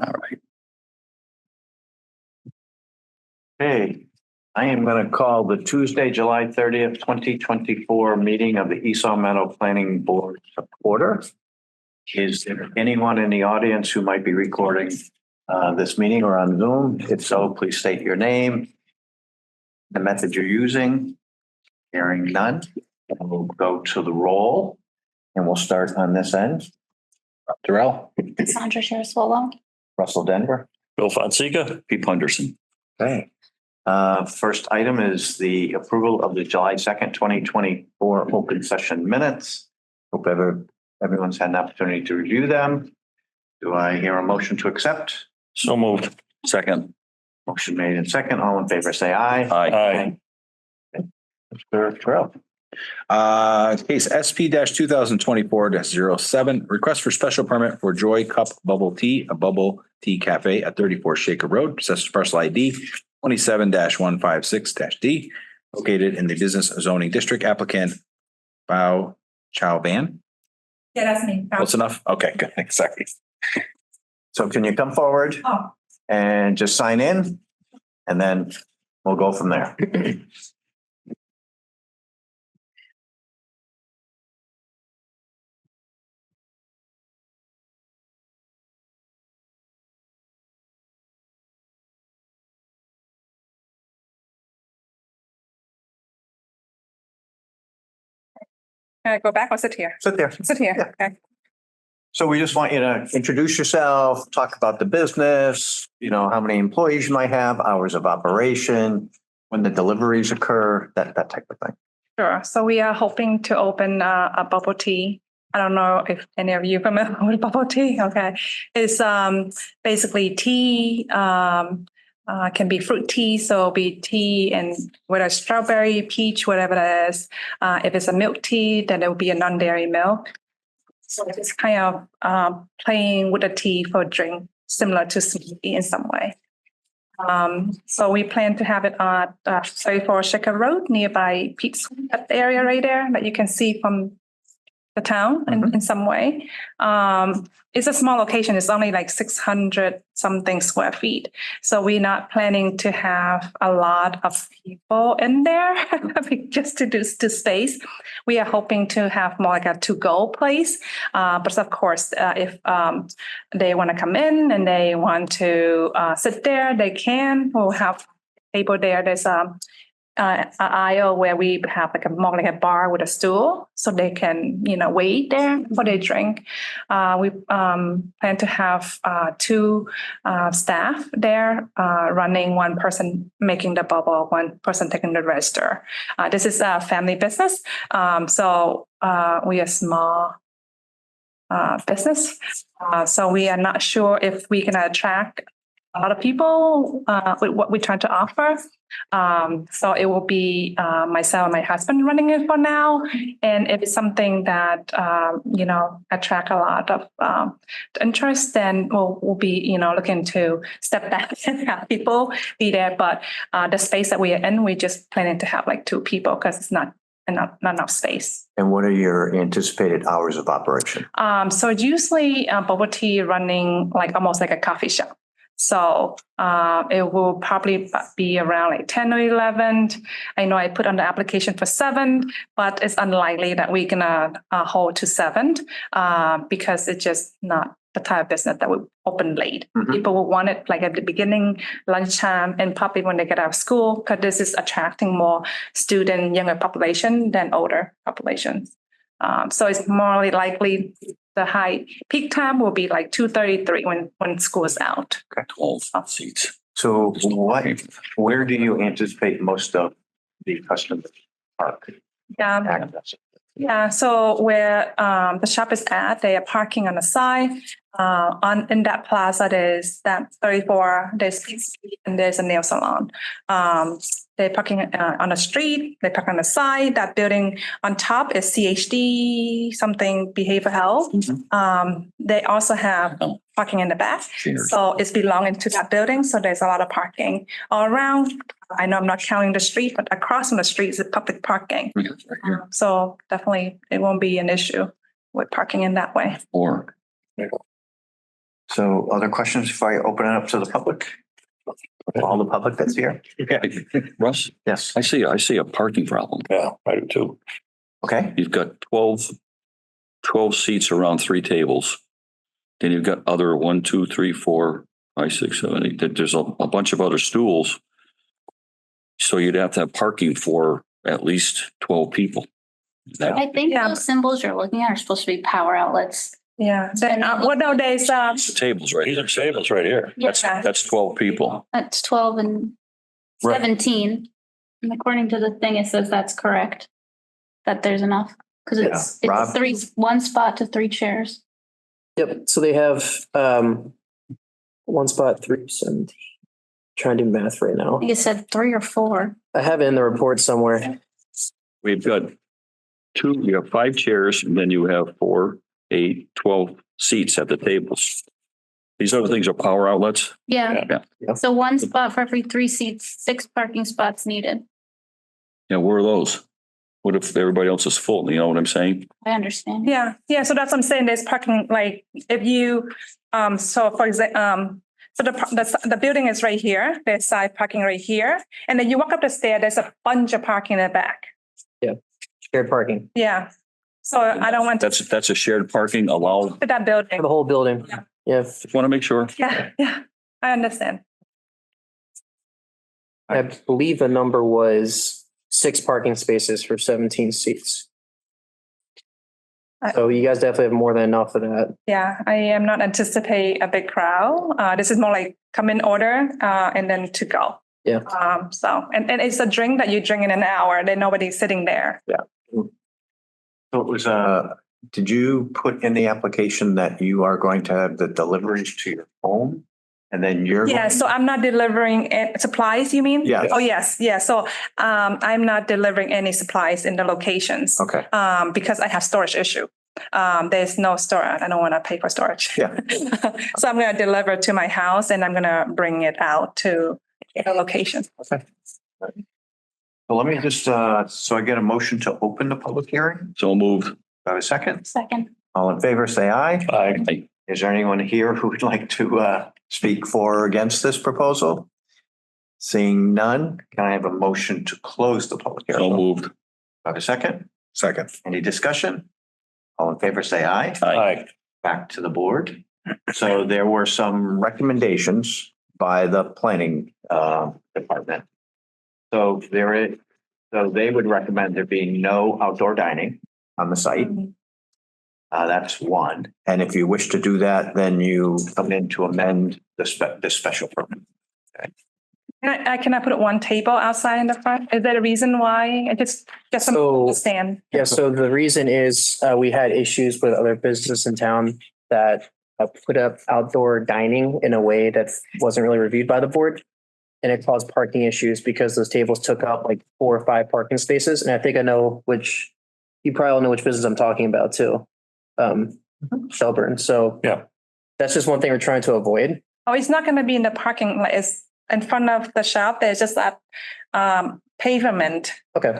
All right. Hey, I am going to call the Tuesday, July 30th, 2024 meeting of the Esaw Meadow Planning Board to order. Is there anyone in the audience who might be recording this meeting or on Zoom? If so, please state your name, the method you're using. Hearing none, we'll go to the roll and we'll start on this end. Darrell, Sandra Sherris-Swallow. Russell Denver. Bill Fonseca, Pete Punderson. Okay. First item is the approval of the July 2nd, 2024 open session minutes. Hope everyone's had an opportunity to review them. Do I hear a motion to accept? So moved. Second. Motion made in second. All in favor, say aye. Aye. Mr. Terrell. Case SP 2024-07, request for special permit for Joy Cup Bubble Tea, a bubble tea cafe at 34 Shaker Road, assessors parcel ID 27-156-D, located in the business zoning district. Applicant Bao Chao Van. Yeah, that's me. Close enough? Okay, good. Sorry. So can you come forward and just sign in and then we'll go from there. Can I go back or sit here? Sit there. Sit here. Yeah. Okay. So we just want you to introduce yourself, talk about the business, how many employees you might have, hours of operation, when the deliveries occur, that type of thing. Sure. So we are hoping to open a bubble tea. I don't know if any of you are familiar with bubble tea. Okay. It's basically tea. Can be fruit tea, so be tea and whether strawberry, peach, whatever that is. If it's a milk tea, then it will be a non-dairy milk. So it's kind of playing with the tea for a drink, similar to smoothie in some way. So we plan to have it on 34 Shaker Road, nearby Pete's, that area right there that you can see from the town in some way. It's a small location. It's only like 600 something square feet. So we're not planning to have a lot of people in there just to do space. We are hoping to have more like a to-go place. But of course, if they want to come in and they want to sit there, they can. We'll have a table there. There's an aisle where we have more like a bar with a stool, so they can wait there for their drink. We plan to have two staff there running, one person making the bubble, one person taking the register. This is a family business, so we are small business, so we are not sure if we can attract a lot of people with what we're trying to offer. So it will be myself and my husband running it for now. And if it's something that, attract a lot of interest, then we'll be, looking to step back and have people be there. But the space that we are in, we're just planning to have like two people because it's not enough space. And what are your anticipated hours of operation? So usually bubble tea running like almost like a coffee shop. So it will probably be around like 10 or 11. I know I put on the application for 7, but it's unlikely that we're gonna hold to 7 because it's just not the type of business that would open late. People will want it like at the beginning, lunchtime, and probably when they get out of school, because this is attracting more younger population than older populations. So it's more likely the high peak time will be like 2:33 when school is out. 12 seats. So where do you anticipate most of the customers park? Yeah. So where the shop is at, they are parking on the side. In that plaza, there's that 34. There's and there's a nail salon. They're parking on the street. They park on the side. That building on top is CHD something behavioral health. They also have parking in the back. So it's belonging to that building. So there's a lot of parking all around. I know I'm not counting the street, but across from the street is public parking. So definitely it won't be an issue with parking in that way. So other questions before I open it up to the public? All the public that's here? Russ, Yes. I see a parking problem. Yeah, I do too. Okay. You've got 12 seats around 3 tables. Then you've got other 1, 2, 3, 4, 5, 6, 7, 8. There's a bunch of other stools. So you'd have to have parking for at least 12 people. I think Yeah. those symbols you're looking at are supposed to be power outlets. Yeah, then, what nowadays, It's the tables right. These are tables right here. That's 12 people. That's 12 and Right. 17. And according to the thing, it says that's correct. That there's enough. Because it's Rob? one spot to 3 chairs. Yep, so they have one spot, 317. Trying to do math right I now. think it said 3 or 4. I have it in the report somewhere. We've got you have 5 chairs and then you have 4, 8, 12 seats at the tables. These other things are power outlets. Yeah. Yeah. So one spot for every 3 seats, 6 parking spots needed. Yeah, where are those? What if everybody else is full? You know what I'm saying? I understand. yeah, so that's what I'm saying, there's parking, like, if you, so for example, so the building is right here, there's side parking right here, and then you walk up the stair, there's a bunch of parking in the back. Shared parking Yeah, so I don't want to That's a shared parking allowed. to that building. for the whole building. Yeah. Yeah, Just want to make sure. Yeah, I understand. I believe the number was 6 parking spaces for 17 seats. So you guys definitely have more than enough of that. Yeah, I am not anticipate a big crowd. This is more like come in order and then to go. Yeah. So, and it's a drink that you drink in an hour, then nobody's sitting there. So it was, did you put in the application that you are going to have the deliveries to your home? And then you're. Yeah, so I'm not delivering supplies, you mean? Yeah. Oh, yes, yeah. So I'm not delivering any supplies in the locations. Okay. Because I have storage issue. There's no storage. I don't want to pay for storage. Yeah. So I'm going to deliver to my house and I'm going to bring it out to the location. Okay. Well, let me just, so I get a motion to open the public hearing. So moved. Do I have a second? Second. All in favor, say aye. Aye. Is there anyone here who would like to speak for or against this proposal? Seeing none, can I have a motion to close the public So hearing? Do moved. I have a second? Second. Any discussion? All in favor, say aye. Aye. Back to the board. So there were some recommendations by the planning department. So they would recommend there being no outdoor dining on the site. That's one. And if you wish to do that, then you come in to amend the special permit. Can I put one table outside in the front? Is there a reason why? I just So- understand. Yeah, so the reason is we had issues with other businesses in town that put up outdoor dining in a way that wasn't really reviewed by the board. And it caused parking issues because those tables took up like 4 or 5 parking spaces. And I think I know you probably all know which business I'm talking about too. Shelburne. So Yeah. that's just one thing we're trying to avoid. Oh, it's not going to be in the parking lot. It's in front of the shop. There's just a pavement. Okay.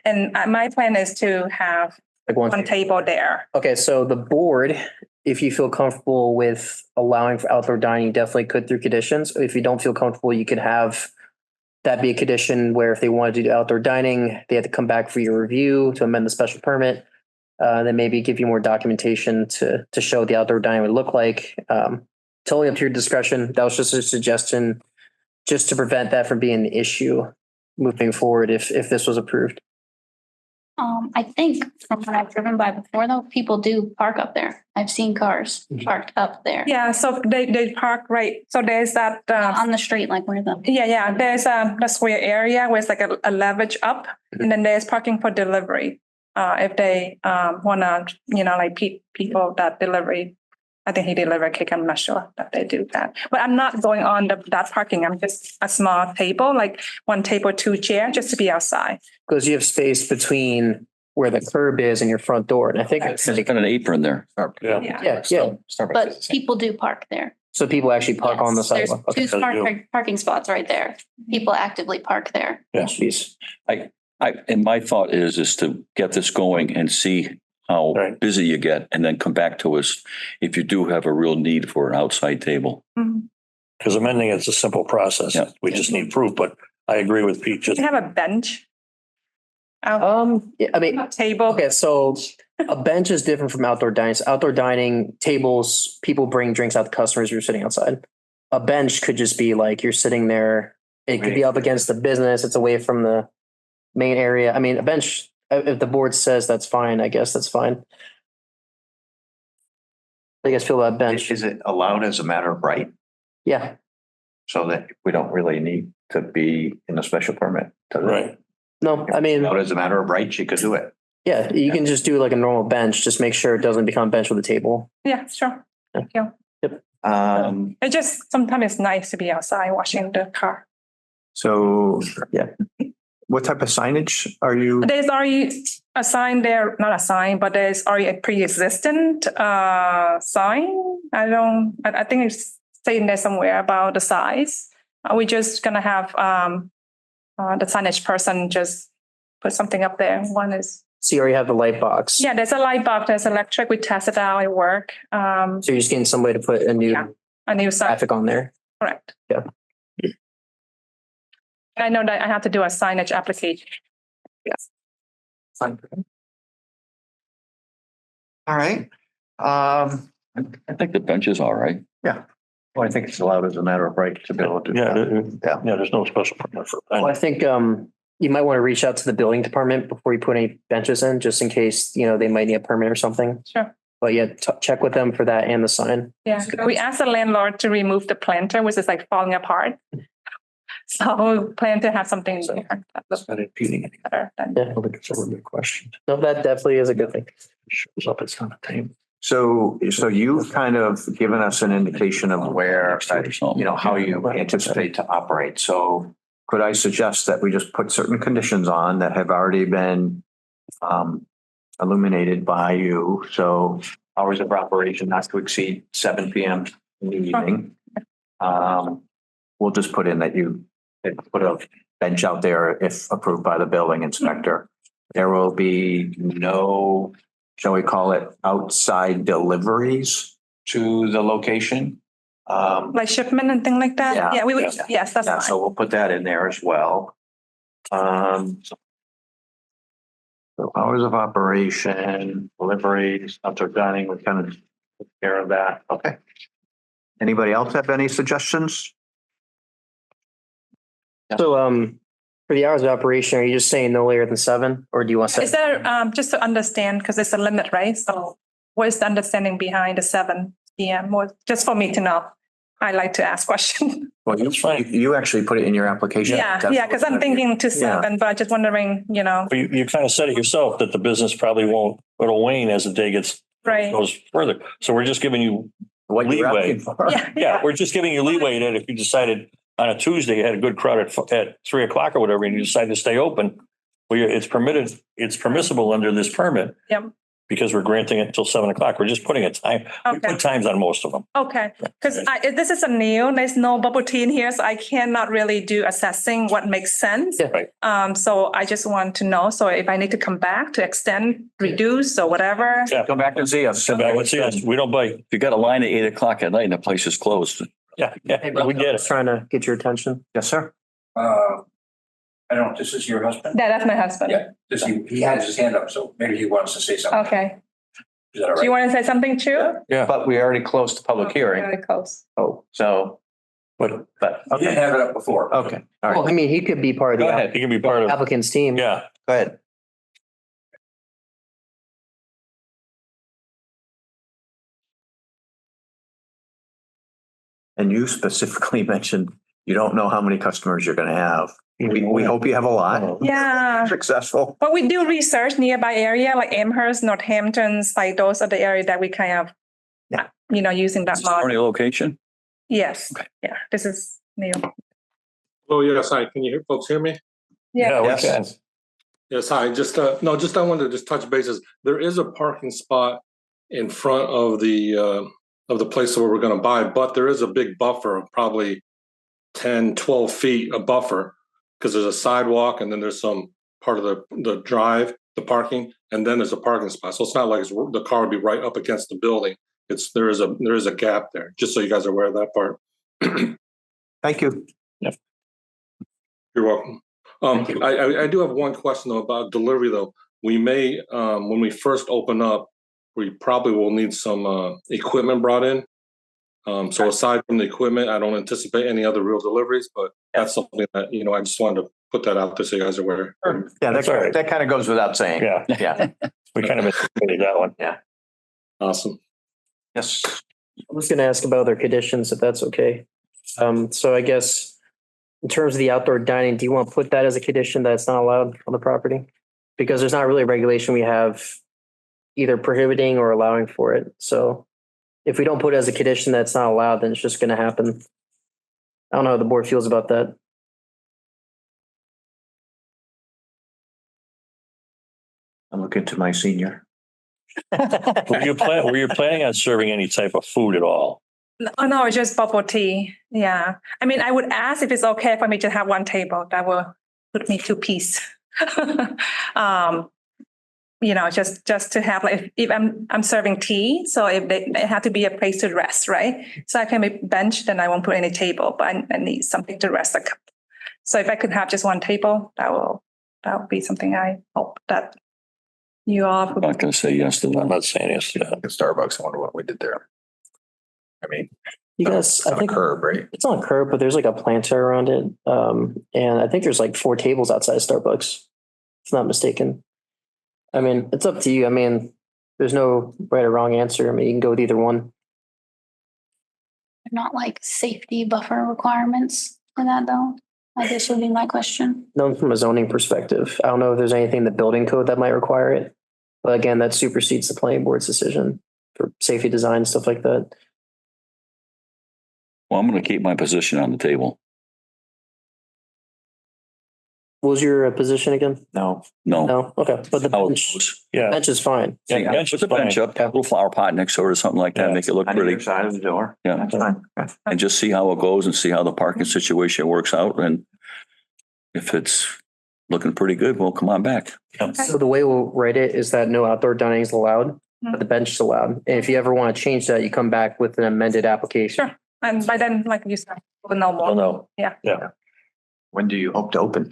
And my plan is to have Like one. one table there. Okay, so the board, if you feel comfortable with allowing for outdoor dining, definitely could through conditions. If you don't feel comfortable, you could have that be a condition where if they wanted to do outdoor dining, they had to come back for your review to amend the special permit. Then maybe give you more documentation to show the outdoor dining would look like. Totally up to your discretion. That was just a suggestion, just to prevent that from being an issue moving forward if this was approved. I think from what I've driven by before though, people do park up there. I've seen cars parked up there. Yeah, so they park right. So there's that. On the street, like where the. Yeah. There's the square area where it's like a leverage up, and then there's parking for delivery. If they wanna, like people that delivery. I think he delivered cake. I'm not sure that they do that, but I'm not going on that parking. I'm just a small table, like one table, 2 chairs, just to be outside. Because you have space between where the curb is and your front door. And I think it's There's got an apron there. Yeah. yeah. But people do park there. So people actually park on the Yes, there's sidewalk. Okay. 2 parking spots right there. People actively park there. Jeez. And my thought is to get this going and see how Right. busy you get, and then come back to us if you do have a real need for an outside table. Mhm. Because amending it's a simple process. Yeah. We just need proof, but I agree with Pete. Do Just you have a bench? Yeah, I mean, Table? okay, so a bench is different from outdoor dining. So outdoor dining tables, people bring drinks out to customers, you're sitting outside. A bench could just be like you're sitting there. It could be up against the business. It's away from the main area. I mean, a bench, if the board says that's fine, I guess that's fine. I guess feel about bench. Is it allowed as a matter of right? Yeah, So that we don't really need to be in a special permit? right. no, I mean, Allowed as a matter of right, she could do it. yeah, you can just do like a normal bench. Just make sure it doesn't become a bench with a table. Yeah, sure. Thank you. It just, sometimes it's nice to be outside washing the car. So. Yeah. What type of signage are you? There's already a sign there, not a sign, but there's already a pre-existent sign. I think it's saying there somewhere about the size. We're just gonna have the signage person just put something up there. One is, So you already have the light box. yeah, there's a light bulb, there's electric. We test it out at work. So you're just getting somebody to put a new Yeah. A new sign, graphic on there. correct. Yeah. I know that I have to do a signage application. Yes. All right. I think the bench is all right. Well, I think it's allowed as a matter of right to be able to do Yeah, that. yeah, there's no special permit for Well, I that. think you might want to reach out to the building department before you put any benches in, just in case, they might need a permit or something. Sure. But yeah, check with them for that and the sign. Yeah, we asked the landlord to remove the planter, which is like falling apart. So we plan to have something there that looks Not impeding anything. better than. Yeah. I don't think it's ever been questioned. No, that definitely is a good thing. Shows up, it's on a table. So you've kind of given us an indication of where, Next to it or something. how you anticipate to operate. So could I suggest that we just put certain conditions on that have already been illuminated by you? So hours of operation not to exceed 7 PM in the evening. We'll just put in that you put a bench out there if approved by the building inspector. There will be no, shall we call it, outside deliveries to the location. Like shipment and things like that? Yeah. Yeah, we would, Yeah. yes, that's Yeah, fine. so we'll put that in there as well. So hours of operation, deliveries, outdoor dining, we kind of took care of that. Okay. Anybody else have any suggestions? So for the hours of operation, are you just saying no later than 7, or do you want to Is say? there, just to understand, because it's a limit, right? So what is the understanding behind the 7 PM? Or just for me to know? I like to ask questions. Well, That's fine. you actually put it in your application. Yeah, That's because I'm what- thinking to Yeah. 7, but just wondering, But you kind of said it yourself that the business probably won't, it'll wane as the day right? goes further. So we're just giving you, What you're leeway. asking for. yeah, we're just giving you leeway that if you decided on a Tuesday, you had a good crowd at 3:00 or whatever, and you decide to stay open, well, it's permissible under this permit. Yep. Because we're granting it until 7:00. We're just putting a time, we Okay. put times on most of them. Okay, because this is a new, there's no bubble tea in here, so I cannot really do assessing what makes sense. Yeah. Right. So I just want to know, so if I need to come back to extend, reduce or whatever. Yeah. Come back and see us. So back and see us. We don't bite. If you got a line at 8 o'clock at night and the place is closed, Yeah, we get it. Trying to get your attention. Yes, sir. I don't know, this is your husband? Yeah, that's my husband. Yeah, he has his hand up, so maybe he wants to say something. Okay, Is that all do you right? want to say something too? Yeah, But we already closed the public hearing. Really close. Oh, so, but but, He didn't okay, have it up before. okay, all Well, right, I mean, he could be part of Go the ahead. he can be part of, applicant's team. yeah. go ahead. And you specifically mentioned you don't know how many customers you're gonna have. We hope you have a lot. Yeah, Successful. but we do research nearby area like Amherst, Northampton, like those are the area that we kind of, using that is there any model. location? Yes, Okay. yeah, this is new. Oh, yes, hi. Can you folks hear me? Yeah, we Yes. can. Yes, hi. I wanted to just touch bases. There is a parking spot in front of the place where we're going to buy, but there is a big buffer of probably 10, 12 feet of buffer because there's a sidewalk and then there's some part of the drive. the parking, and then there's a parking spot. So it's not like the car would be right up against the building. There is a gap there, just so you guys are aware of that part. Thank you. You're welcome. Thank you. I do have one question though about delivery though. We may, when we first open up, we probably will need some equipment brought in. So aside from the equipment, I don't anticipate any other real deliveries, but that's something that, you know, I just wanted to put that out there so you guys are aware. Yeah, That's all right. that kind of goes without saying. Yeah. Yeah. We kind of anticipated that one. Awesome. Yes. I was gonna ask about their conditions, if that's okay. So I guess in terms of the outdoor dining, do you want to put that as a condition that it's not allowed on the property? Because there's not really a regulation we have either prohibiting or allowing for it. So if we don't put it as a condition that's not allowed, then it's just gonna happen. I don't know how the board feels about that. I'm looking to my senior. Were you planning on serving any type of food at all? Oh, no, it's just bubble tea. Yeah. I mean, I would ask if it's okay for me to have one table. That will put me to peace. You know, just to have like, if I'm serving tea, so if they have to be a place to rest, right? So I can be bench, then I won't put any table, but I need something to rest. So if I could have just one table, that would be something I hope that you all I'm would. not going to say yes to I'm that. not saying yes to that. At Starbucks, I wonder what we did there. I mean, You guys, it's I on a think curb, right? it's on a curb, but there's like a planter around it. And I think there's like 4 tables outside of Starbucks, if I'm not mistaken. I mean, it's up to you. I mean, there's no right or wrong answer. I mean, you can go with either one. Not like safety buffer requirements for that though. I guess would be my question. No, from a zoning perspective, I don't know if there's anything in the building code that might require it. But again, that supersedes the planning board's decision for safety design, stuff like that. Well, I'm going to keep my position on the table. What was your position again? No. No. No? Okay. But the How it bench, goes. Yeah. bench is fine. Yeah, bench Put is the bench fine. up, a little flower pot next door or something like that, Yeah. make it look On pretty. either side of the door. Yeah. That's fine. Okay. And just see how it goes and see how the parking situation works out. And if it's looking pretty good, we'll come on back. So the way we'll write it is that no outdoor dining is allowed, but the bench is allowed. And if you ever want to change that, you come back with an amended application. Sure. And by then, like you said, we'll know more. Oh, no. Yeah. Yeah. When do you hope to open?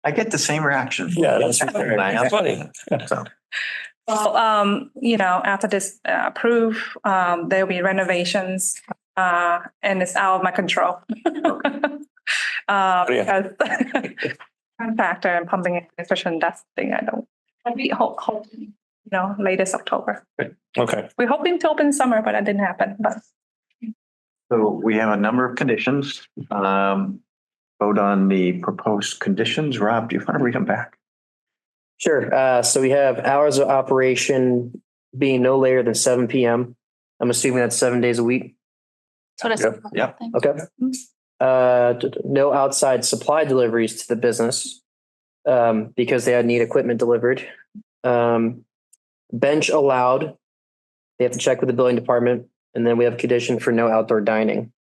I get the same reaction. Yeah, that's Nice. funny. So, Well, you know, after this approved, there'll be renovations, and it's out of my control. Because contractor and pumping administration, that's the thing I don't, we hope, you know, latest October. Okay. We're hoping to open summer, but that didn't happen, but. so we have a number of conditions. Vote on the proposed conditions. Rob, do you want to read them back? Sure. So we have hours of operation being no later than 7 PM. I'm assuming that's 7 days a week. That's what I Yep. Okay. No outside supply deliveries to the business because they need equipment delivered. Bench allowed. They have to check with the building department. And then we have a condition for no outdoor dining,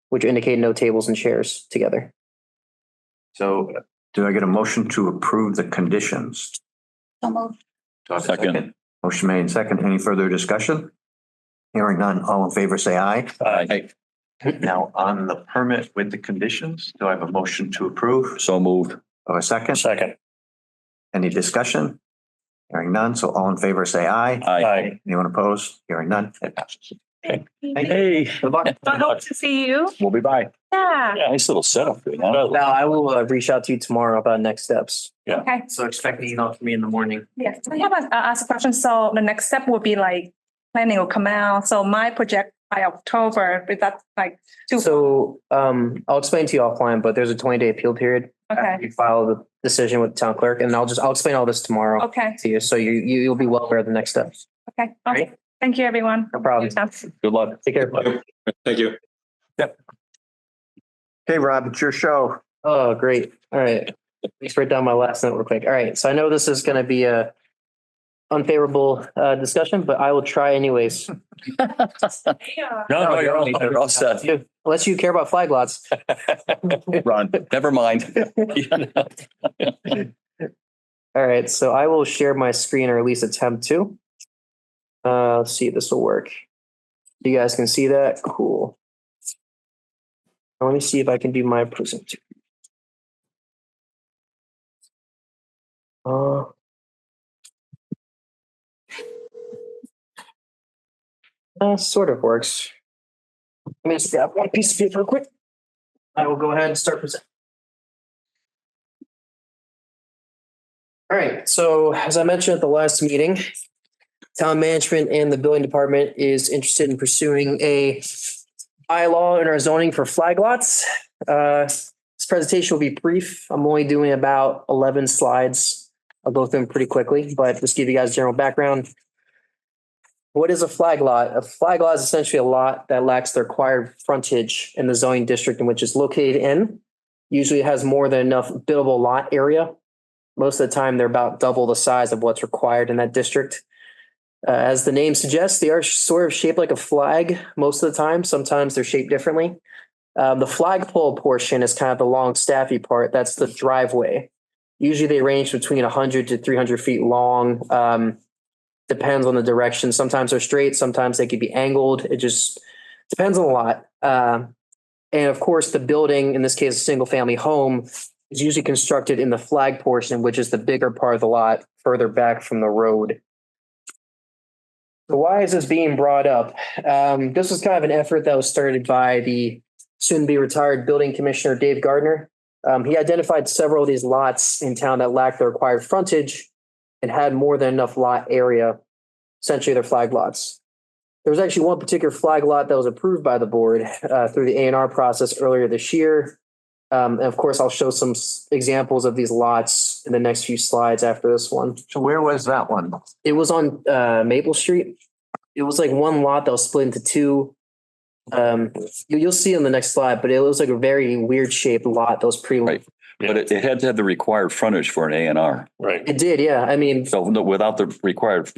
which indicate no tables and chairs together. So do I get a motion to approve the conditions? So moved. Do I have a Second. Motion made and second. Any further discussion? Hearing none, all in favor, say aye. Aye. Now, on the permit with the conditions, do I have a motion to approve? So moved. Or a second? Second. Any discussion? Hearing none, so all in favor, say aye. Aye. Anyone opposed? Hearing none, it passes. Okay. Hey, Good luck. I hope to see you. We'll be by. Yeah. nice little setup. Huh? Now I will reach out to you tomorrow about next steps. Okay. So expect an email from me in the morning. Yes. I have ask a question. So the next step will be like planning will come out. So my project by October, is that like too? So I'll explain to you offline, but there's a 20-day appeal period. Okay. After you file the decision with the town clerk, and I'll explain all this tomorrow Okay. to you. So you'll be well aware of the next steps. Okay. Okay. Thank you, everyone. No problem. Good luck. Take care. Thank you. Okay, Rob, it's your show. Oh, great. All right. Let me write down my last note real quick. All right. So I know this is going to be a unfavorable discussion, but I will try anyways. Yeah. No, you're all- You're all set. Unless you care about flag lots. Ron, Never mind. All right, so I will share my screen or at least attempt to. Let's see if this will work. You guys can see that? Cool. Let me see if I can do my presentation. Sort of works. Let me just grab one piece of paper quick. I will go ahead and start presenting. All right, so as I mentioned at the last meeting, town management and the building department is interested in pursuing a bylaw in our zoning for flag lots. This presentation will be brief. I'm only doing about 11 slides. I'll go through them pretty quickly, but just give you guys general background. What is a flag lot? A flag lot is essentially a lot that lacks the required frontage in the zoning district in which it's located in. Usually it has more than enough buildable lot area. Most of the time, they're about double the size of what's required in that district. As the name suggests, they are sort of shaped like a flag most of the time. Sometimes they're shaped differently. The flagpole portion is kind of the long staffy part. That's the driveway. Usually they range between 100 to 300 feet long. Depends on the direction. Sometimes they're straight. Sometimes they could be angled. It just depends on a lot. And of course, the building, in this case, a single family home, is usually constructed in the flag portion, which is the bigger part of the lot further back from the road. So why is this being brought up? This was kind of an effort that was started by the soon-to-be retired building commissioner, Dave Gardner. He identified several of these lots in town that lacked the required frontage and had more than enough lot area. Essentially, they're flag lots. There was actually one particular flag lot that was approved by the board through the A&R process earlier this year. And of course, I'll show some examples of these lots in the next few slides after this one. So where was that one? It was on Maple Street. It was like one lot that was split into two. You'll see in the next slide, but it was like a very weird shaped lot that was pretty. Right. But it had to have the required frontage for an A&R. Right. It did, yeah. I mean, So no, without the required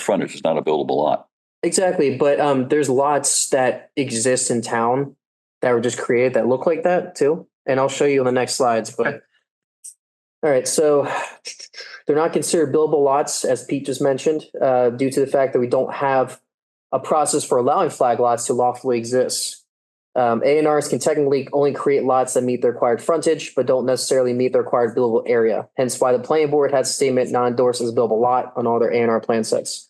frontage, it's not a buildable lot. exactly. But there's lots that exist in town that were just created that look like that too. And I'll show you on the next slides. But all right, so they're not considered buildable lots, as Pete just mentioned, due to the fact that we don't have a process for allowing flag lots to lawfully exist. A&Rs can technically only create lots that meet the required frontage, but don't necessarily meet the required buildable area. Hence why the planning board has a statement not endorsed as a buildable lot on all their A&R plan sets.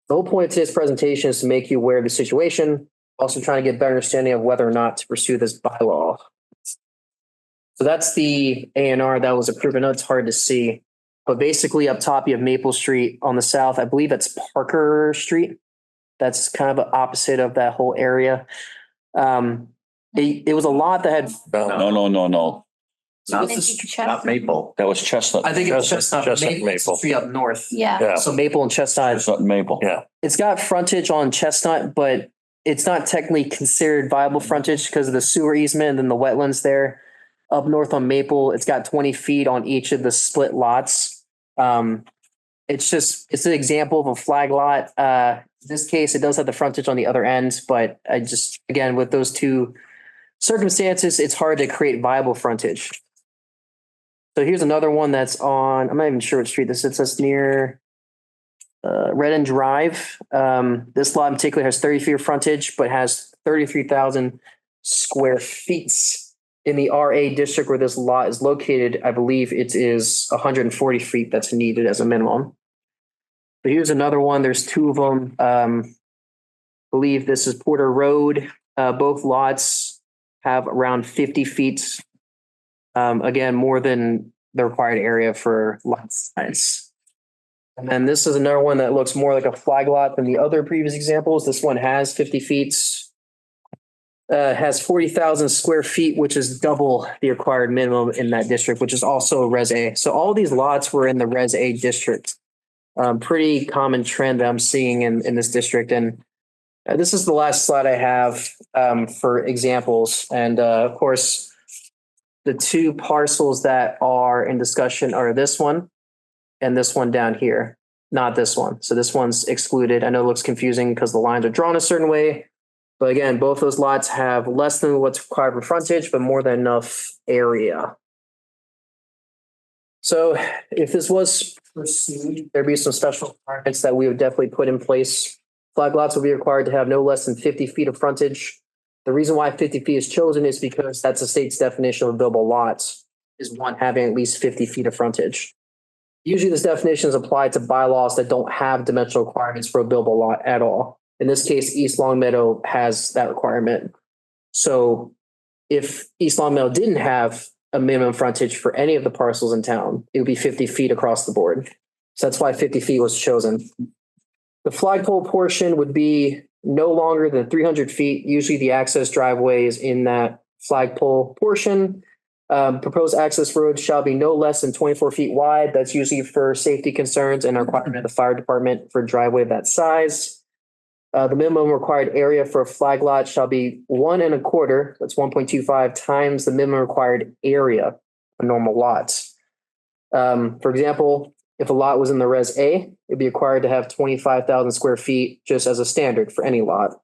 The whole point of today's presentation is to make you aware of the situation, also trying to get a better understanding of whether or not to pursue this bylaw. So that's the A&R that was approved. I know it's hard to see, but basically up top you have Maple Street. On the south, I believe that's Parker Street. That's kind of the opposite of that whole area. It was a lot that had. No. Not, Think you could not Maple. That was Chestnut. I think it's Chestnut, Chestnut, Maple Maple. Street up north. Yeah. So Maple and Chestnut. Chestnut and Maple. Yeah. It's got frontage on Chestnut, but it's not technically considered viable frontage because of the sewer easement and then the wetlands there. Up north on Maple, it's got 20 feet on each of the split lots. It's an example of a flag lot. In this case, it does have the frontage on the other end, but again, with those two circumstances, it's hard to create viable frontage. So here's another one that's on, I'm not even sure what street this is. It's near Red End Drive. This lot in particular has 30 feet of frontage, but has 33,000 square feet. In the RA district where this lot is located, I believe it is 140 feet that's needed as a minimum. But here's another one. There's two of them. I believe this is Porter Road. Both lots have around 50 feet. Again, more than the required area for lot size. And then this is another one that looks more like a flag lot than the other previous examples. This one has 50 feet. Has 40,000 square feet, which is double the required minimum in that district, which is also Res A. So all these lots were in the Res A district. Pretty common trend that I'm seeing in this district. And this is the last slide I have for examples. And of course, the two parcels that are in discussion are this one and this one down here. not this one. So this one's excluded. I know it looks confusing because the lines are drawn a certain way. But again, both those lots have less than what's required for frontage, but more than enough area. So if this was pursued, there'd be some special requirements that we would definitely put in place. Flag lots will be required to have no less than 50 feet of frontage. The reason why 50 feet is chosen is because that's the state's definition of buildable lots, is one having at least 50 feet of frontage. Usually this definition is applied to bylaws that don't have dimensional requirements for a buildable lot at all. In this case, East Long Meadow has that requirement. So if East Long Meadow didn't have a minimum frontage for any of the parcels in town, it would be 50 feet across the board. So that's why 50 feet was chosen. The flagpole portion would be no longer than 300 feet. Usually the access driveway is in that flagpole portion. Proposed access road shall be no less than 24 feet wide. That's usually for safety concerns and a requirement of the fire department for a driveway of that size. The minimum required area for a flag lot shall be 1 1/4. That's 1.25 times the minimum required area of normal lots. For example, if a lot was in the Res A, it'd be required to have 25,000 square feet just as a standard for any lot.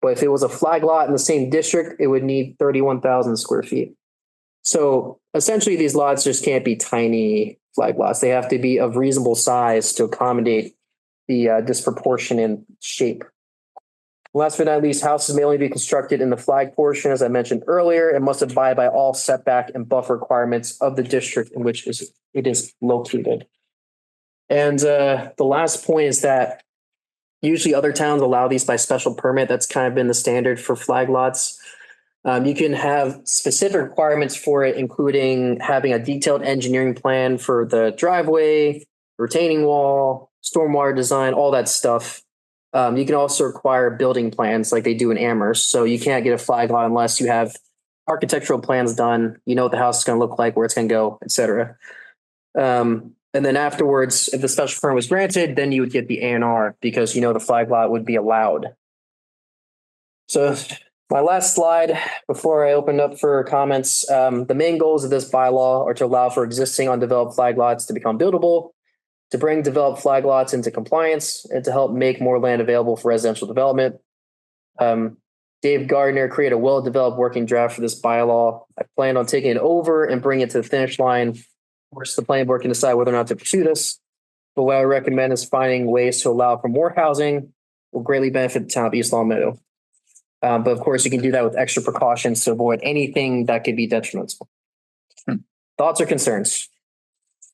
But if it was a flag lot in the same district, it would need 31,000 square feet. So essentially, these lots just can't be tiny flag lots. They have to be of reasonable size to accommodate the disproportionate shape. Last but not least, houses may only be constructed in the flag portion, as I mentioned earlier, and must abide by all setback and buffer requirements of the district in which it is located. And the last point is that usually other towns allow these by special permit. That's kind of been the standard for flag lots. You can have specific requirements for it, including having a detailed engineering plan for the driveway, retaining wall, stormwater design, all that stuff. You can also require building plans like they do in Amherst. So you can't get a flag lot unless you have architectural plans done, you know what the house is going to look like, where it's going to go, et cetera. And then afterwards, if the special permit was granted, then you would get the A&R because you know the flag lot would be allowed. So my last slide before I open up for comments, the main goals of this bylaw are to allow for existing undeveloped flag lots to become buildable, to bring developed flag lots into compliance, and to help make more land available for residential development. Dave Gardner created a well-developed working draft for this bylaw. I plan on taking it over and bringing it to the finish line. Of course, the planning board can decide whether or not to pursue this. But what I recommend is finding ways to allow for more housing will greatly benefit the town of East Long Meadow. But of course, you can do that with extra precautions to avoid anything that could be detrimental. Thoughts or concerns?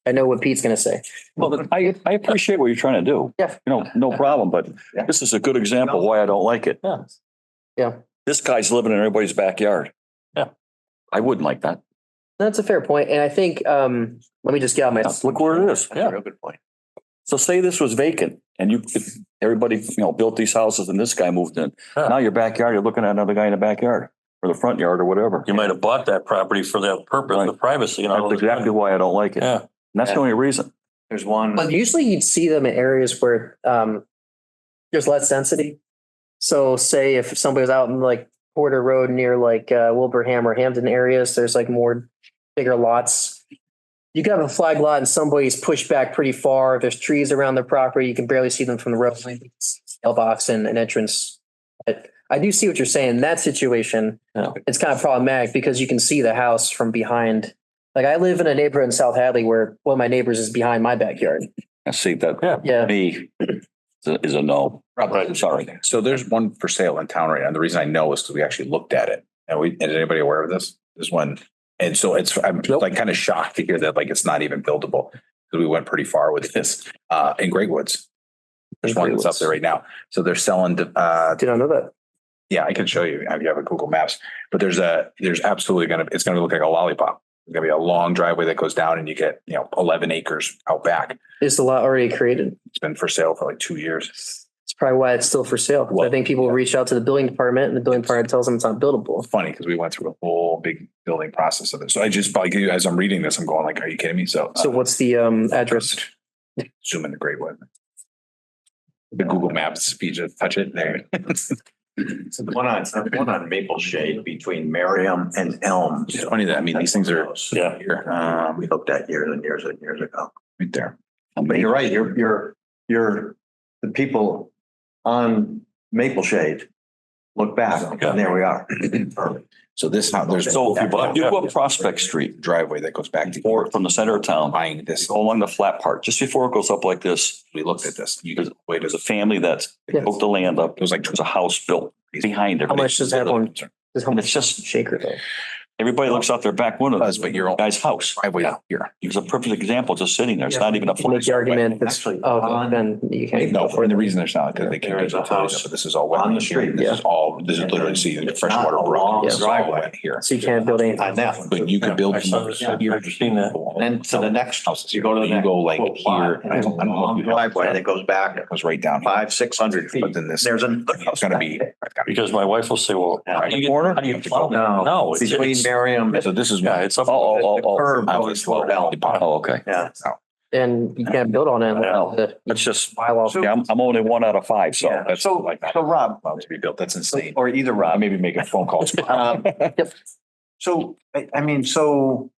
I know what Pete's going to say. Well, I appreciate what you're trying to do. Yeah. No problem, but this is a good example why I don't like it. Yeah. Yeah. This guy's living in everybody's backyard. Yeah. I wouldn't like that. That's a fair point. And I think, let me just get out my. Look where it is. That's a real good point. So say this was vacant and everybody, built these houses and this guy moved in. Yeah. Now your backyard, you're looking at another guy in the backyard or the front yard or whatever. You might have bought that property for that purpose, the privacy, That's exactly why I don't like it. Yeah. And that's the only reason. There's one. But usually you'd see them in areas where there's less density. So say if somebody was out in like Porter Road near like Wilbraham or Hampton areas, there's like more bigger lots. You can have a flag lot and somebody's pushed back pretty far. There's trees around their property. You can barely see them from the road. Mailbox and an entrance. But I do see what you're saying. In that situation, it's kind of problematic because you can see the house from behind. Like I live in a neighborhood in South Hadley where one of my neighbors is behind my backyard. I see that. Yeah. Me is a no. Right. Sorry. So there's one for sale in town right now. The reason I know is because we actually looked at it. And is anybody aware of this? This one. And so I'm like kind of shocked to hear that like it's not even buildable because we went pretty far with this in Great Woods. There's one that's up there right now. So they're selling. Did I know that? Yeah, I can show you. You have a Google Maps, but there's absolutely it's gonna look like a lollipop. There's gonna be a long driveway that goes down, and you get 11 acres out back. Is the lot already created? It's been for sale for like 2 years. It's probably why it's still for sale. Well, I think people reach out to the building department and the building department tells them it's not buildable. It's funny because we went through a whole big building process of it. So I just probably as I'm reading this, I'm going like, "Are you kidding me?" So what's the address? Zoom in the Great Wood. The Google Maps, if you just touch it there. One on Maple Shade between Merriam and Elm. It's funny that these things are Yeah. here. We looked at years and years and years ago. Right there. But you're right. You're the people on Maple Shade look back and there we are. So this, there's So you go up Prospect Street driveway that goes back to. or from the center of town, Buying this, go along the flat part, just before it goes up like this. we looked at this. You could, wait, There's a family that's broke the land up. There's a house built behind it. How much does that one? How And much it's just, shaker though? everybody looks out their back window. Does, but your own Guy's house. driveway out here. It's a perfect example, just sitting there. It's not even a. You make the argument that's, Actually, oh, then you can't. No, and the reason there's not, because they can't There is get a utilities, house but this is all wet. on the street. This is literally, see, the It's freshwater not a brook. long This is all driveway. wet here. So you can't build anything. On that one. But you could build. I saw from this, here. I've seen that. Then to the next house, Houses you here. go to the You next. go like little plot, here. and it's a long driveway that goes back It goes right down. here. 500-600 feet. But then this- There's another It's house. gonna back be. there. Because my wife will say, well, how do you get, how do you plow that? No, it's, Between Miriam. So this is. yeah, it's up. Oh. Curve I goes was toward Elm. Oh, okay. Yeah. And you can't build on it. No. That's just, Bylaw. yeah, I'm only 1 out of 5, so Yeah. that's So, like that. so Rob, Allowed to be built. That's insane. or either Rob. Maybe make a phone call. Um, So, I mean, so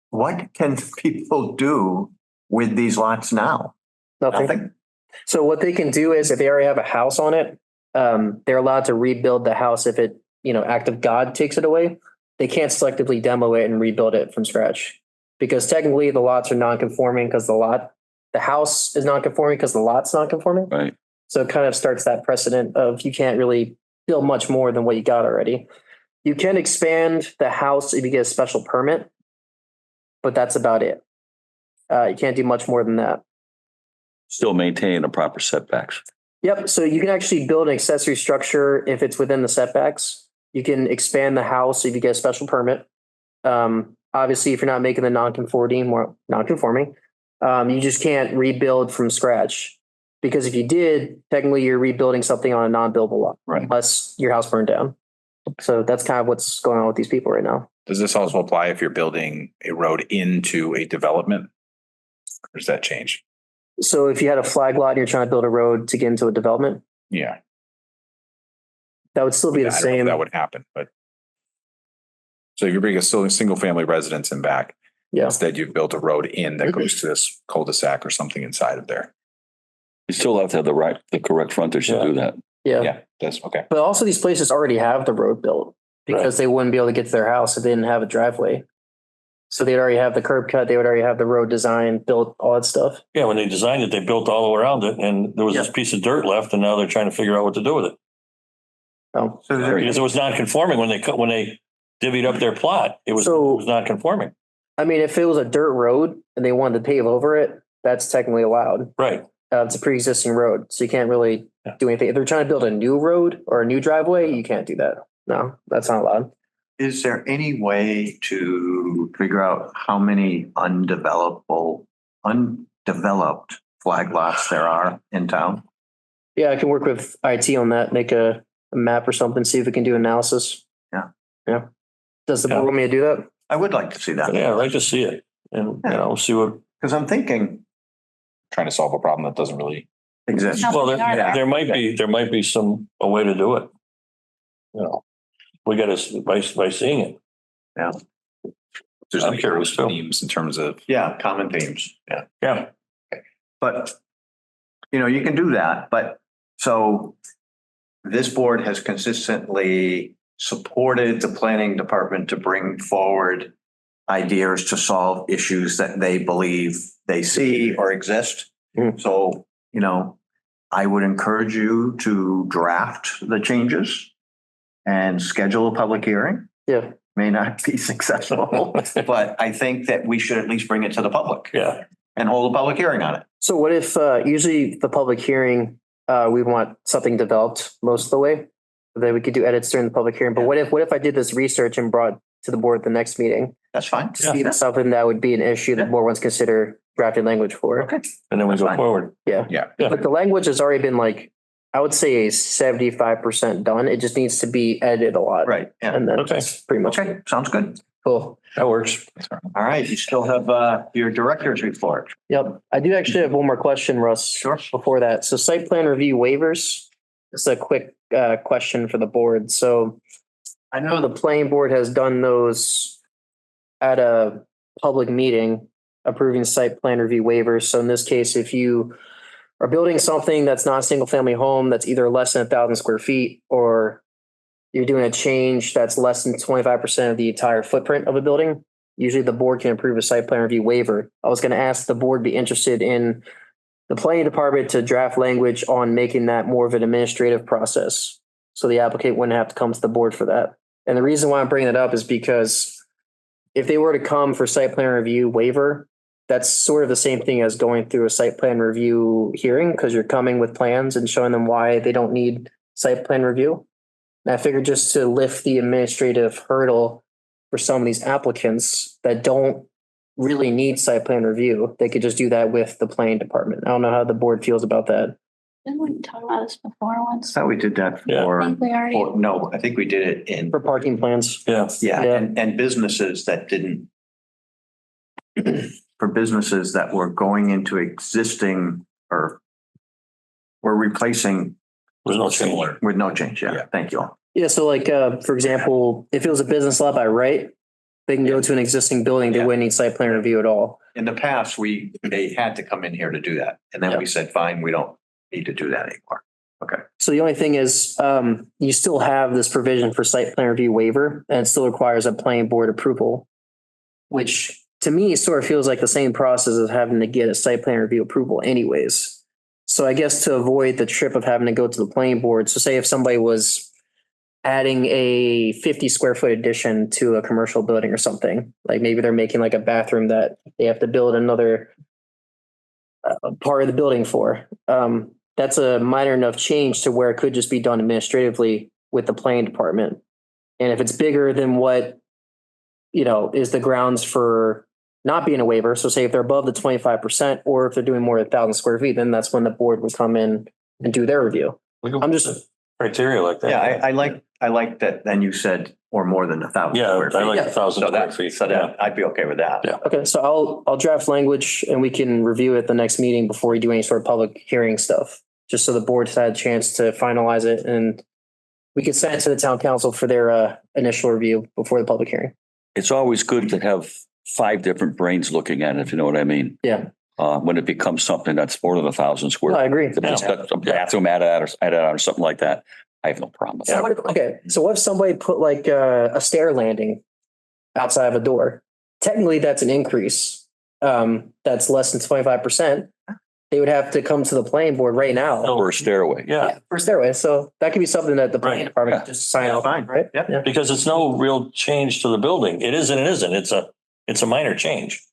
what can people do with these lots now? Nothing. So what they can do is if they already have a house on it, they're allowed to rebuild the house if it, act of God takes it away. They can't selectively demo it and rebuild it from scratch because technically the lots are non-conforming because the house is non-conforming because the lot's non-conforming. Right. So it kind of starts that precedent of you can't really build much more than what you got already. You can expand the house if you get a special permit, but that's about it. You can't do much more than that. Still maintaining the proper setbacks. Yep. So you can actually build an accessory structure if it's within the setbacks. You can expand the house if you get a special permit. Obviously, if you're not making the non-conforming, you just can't rebuild from scratch. Because if you did, technically you're rebuilding something on a non-buildable lot, Right. unless your house burned down. So that's kind of what's going on with these people right now. Does this also apply if you're building a road into a development? Or does that change? So if you had a flag lot and you're trying to build a road to get into a development, Yeah. that would still be the I don't know if same. that would happen, but. So if you're bringing a single family residence in back, Yeah. instead you've built a road in that goes to this cul-de-sac or something inside of there. You still have to have the correct frontage to do that. Yeah. Yeah, that's okay. But also these places already have the road built because they wouldn't be able to get to their house if they didn't have a driveway. So they'd already have the curb cut. They would already have the road design built, all that stuff. Yeah, when they designed it, they built all the way around it and there was this piece of dirt left and now they're trying to figure out what to do with it. Oh, So is there- Because it was non-conforming when they divvied up their plot, it was non-conforming. I mean, if it was a dirt road and they wanted to pave over it, that's technically allowed. Right. It's a pre-existing road, so you can't really do anything. If they're trying to build a new road or a new driveway, you can't do that. No, that's not allowed. Is there any way to figure out how many undeveloped flag lots there are in town? Yeah, I can work with IT on that, make a map or something, see if we can do analysis. Yeah. Yeah. Does the board want me to do that? I would like to see that. Yeah, I'd like to see it and, see what, Because I'm thinking Trying to solve a problem that doesn't really. exists. No. well, Yeah. there might be a way to do it. We got to, by seeing it. There's I'm any curious too. themes in terms of. Yeah, common themes. Yeah. Yeah. But, you can do that, but so this board has consistently supported the planning department to bring forward ideas to solve issues that they believe they see or exist. Mhm. So, I would encourage you to draft the changes and schedule a public hearing. Yeah. May not be successful, but I think that we should at least bring it to the public Yeah. and hold a public hearing on it. So what if, usually the public hearing, we want something developed most of the way? Then we could do edits during the public hearing. But what if I did this research and brought to the board at the next meeting? That's fine. See if it's something that would be an issue that board wants to consider drafting language for. Okay. And then we That's go fine. forward. Yeah. Yeah. But the language has already been I would say 75% done. It just needs to be edited a lot. Right. Yeah. And then Okay. that's pretty much Okay. Sounds good. cool. That works. All right. You still have your director's report. Yep. I do actually have one more question, Russ. Sure. Before that. So site plan review waivers. It's a quick question for the board. So I know the planning board has done those at a public meeting approving site plan review waivers. So in this case, if you are building something that's not a single family home that's either less than 1,000 square feet, or you're doing a change that's less than 25% of the entire footprint of a building, usually the board can approve a site plan review waiver. I was going to ask the board be interested in the planning department to draft language on making that more of an administrative process. So the applicant wouldn't have to come to the board for that. And the reason why I'm bringing that up is because if they were to come for site plan review waiver, that's sort of the same thing as going through a site plan review hearing, because you're coming with plans and showing them why they don't need site plan review. And I figured just to lift the administrative hurdle for some of these applicants that don't really need site plan review, they could just do that with the planning department. I don't know how the board feels about that. Didn't we talk about this before I once? thought we did that Yeah. I for, think we already. no, I think we did it in, For parking plans. Yeah. yeah, Yeah. and businesses that didn't, for businesses that were going into existing or were replacing There's no change. with no change. Yeah, Yeah. thank you. Yeah, so like, for example, if it was a business lot by right, they can go to an existing building, they Yeah. wouldn't need site plan review at all. In the past, they had to come in here to do that. And then we said, fine, we don't need to do that anymore. So the only thing is, you still have this provision for site plan review waiver, and it still requires a planning board approval, which to me sort of feels like the same process as having to get a site plan review approval anyways. So I guess to avoid the trip of having to go to the planning board, so say if somebody was adding a 50 square foot addition to a commercial building or something, like maybe they're making like a bathroom that they have to build another part of the building for. That's a minor enough change to where it could just be done administratively with the planning department. And if it's bigger than what, is the grounds for not being a waiver. So say if they're above the 25%, or if they're doing more than 1,000 square feet, then that's when the board would come in and do their review. I'm just, Criteria like that. Yeah, I like that. Then you said, or more than 1,000 Yeah, square feet. I like Yeah. 1,000 So square that, feet. so that, I'd be okay with that. Yeah. okay, so I'll draft language and we can review it the next meeting before we do any sort of public hearing stuff, just so the board's had a chance to finalize it, and we can send it to the town council for their initial review before the public hearing. It's always good to have 5 different brains looking at it, if you know what I mean. Yeah, When it becomes something that's more than 1,000 no, square. I agree. If it's got a bathroom added on or something like that, I have no problem with So that. what if- okay, so what if somebody put like a stair landing outside of a door? Technically, that's an increase. That's less than 25%. They would have to come to the planning board right now. Or a stairway. Yeah, For stairway, so that could be something that the planning Right. department Yeah. just sign off on, Fine. right? Yep. Yeah. because it's no real change to the building. It is and it isn't. It's a minor change.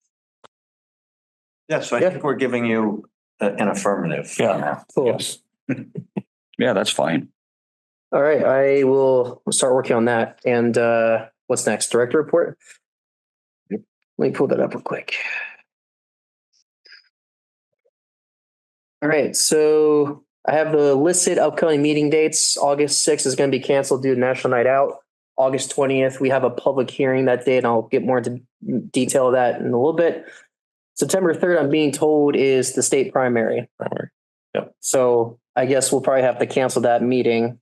Yeah, so I Yeah. think we're giving you an affirmative. Yeah. Cool. Yeah, that's fine. All right, I will start working on that. And what's next? Director report? Let me pull that up real quick. All right, so I have the listed upcoming meeting dates. August 6th is going to be canceled due to National Night Out. August 20th, we have a public hearing that day, and I'll get more into detail of that in a little bit. September 3rd, I'm being told, is the state primary. Yep. So I guess we'll probably have to cancel that meeting.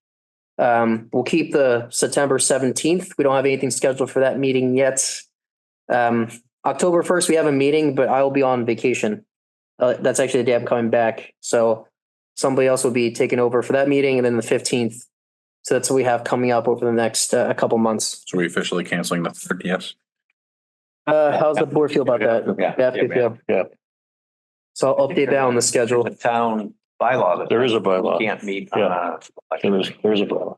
We'll keep the September 17th. We don't have anything scheduled for that meeting yet. October 1st, we have a meeting, but I will be on vacation. That's actually the day I'm coming back. So somebody else will be taking over for that meeting, and then the 15th. So that's what we have coming up over the next a couple months. So we officially canceling the 3rd, yes? How's the board feel about that? Yeah. Yeah. So I'll update that on the schedule. The town bylaw. that There is a bylaw. Can't meet on a. There's a bylaw.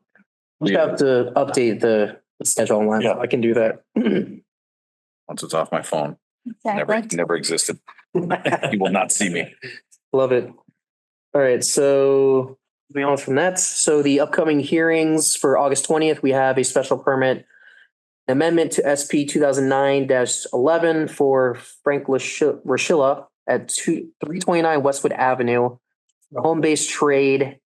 We have to update the schedule online. Yeah. I can do that. Once it's off my phone, Exactly. never existed. You will not see me. Love it. All right, so moving on from that. So the upcoming hearings for August 20th, we have a special permit amendment to SP 2009-11 for Frank Rochilla at 329 Westwood Avenue. The home-based trade,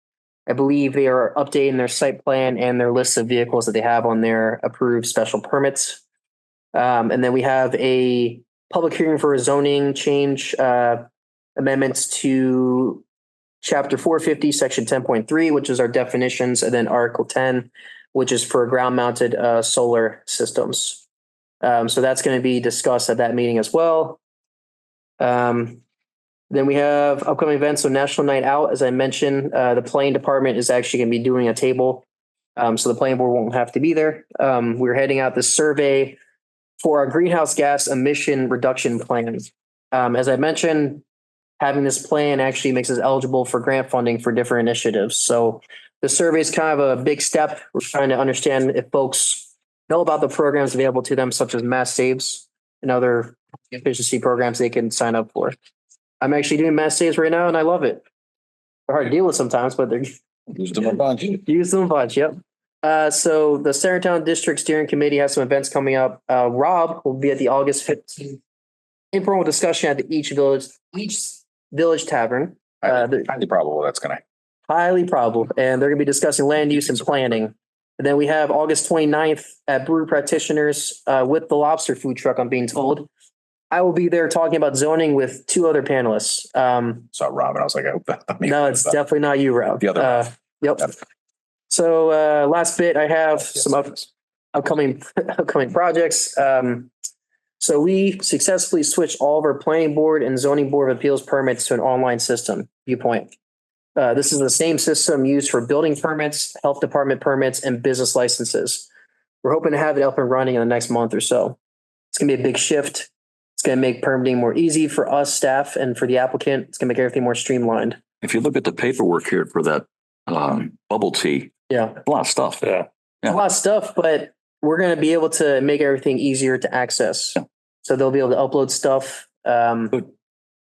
I believe they are updating their site plan and their list of vehicles that they have on their approved special permits. And then we have a public hearing for a zoning change amendments to Chapter 450, Section 10.3, which is our definitions, and then Article 10, which is for ground-mounted solar systems. So that's going to be discussed at that meeting as well. And Then we have upcoming events. So National Night Out, as I mentioned, the planning department is actually going to be doing a table. So the planning board won't have to be there. We're heading out this survey for our greenhouse gas emission reduction plan. As I mentioned, having this plan actually makes us eligible for grant funding for different initiatives. So the survey is kind of a big step. We're trying to understand if folks know about the programs available to them, such as Mass Saves and other efficiency programs they can sign up for. I'm actually doing Mass Saves right now, and I love it. They're hard to deal with sometimes, but they're Used them a bunch. use them a bunch. Yep. So the Centertown District Steering Committee has some events coming up. Rob will be at the August 15th informal discussion at each village tavern. Highly probable that's gonna. Highly probable. And they're going to be discussing land use and planning. And then we have August 29th at Brew Practitioners with the lobster food truck, I'm being told. I will be there talking about zoning with two other panelists. Saw Rob and I was like, I hope that. No, it's definitely not you, Rob. The other Rob. Yep. So last bit, I have some upcoming projects. So we successfully switched all of our planning board and zoning board of appeals permits to an online system, Viewpoint. This is the same system used for building permits, health department permits, and business licenses. We're hoping to have it up and running in the next month or so. It's going to be a big shift. It's going to make permitting more easy for us staff and for the applicant. It's going to make everything more streamlined. If you look at the paperwork here for that bubble tea, Yeah. a lot of stuff. Yeah. A lot of stuff, but we're going to be able to make everything easier to access. Yeah. So they'll be able to upload stuff.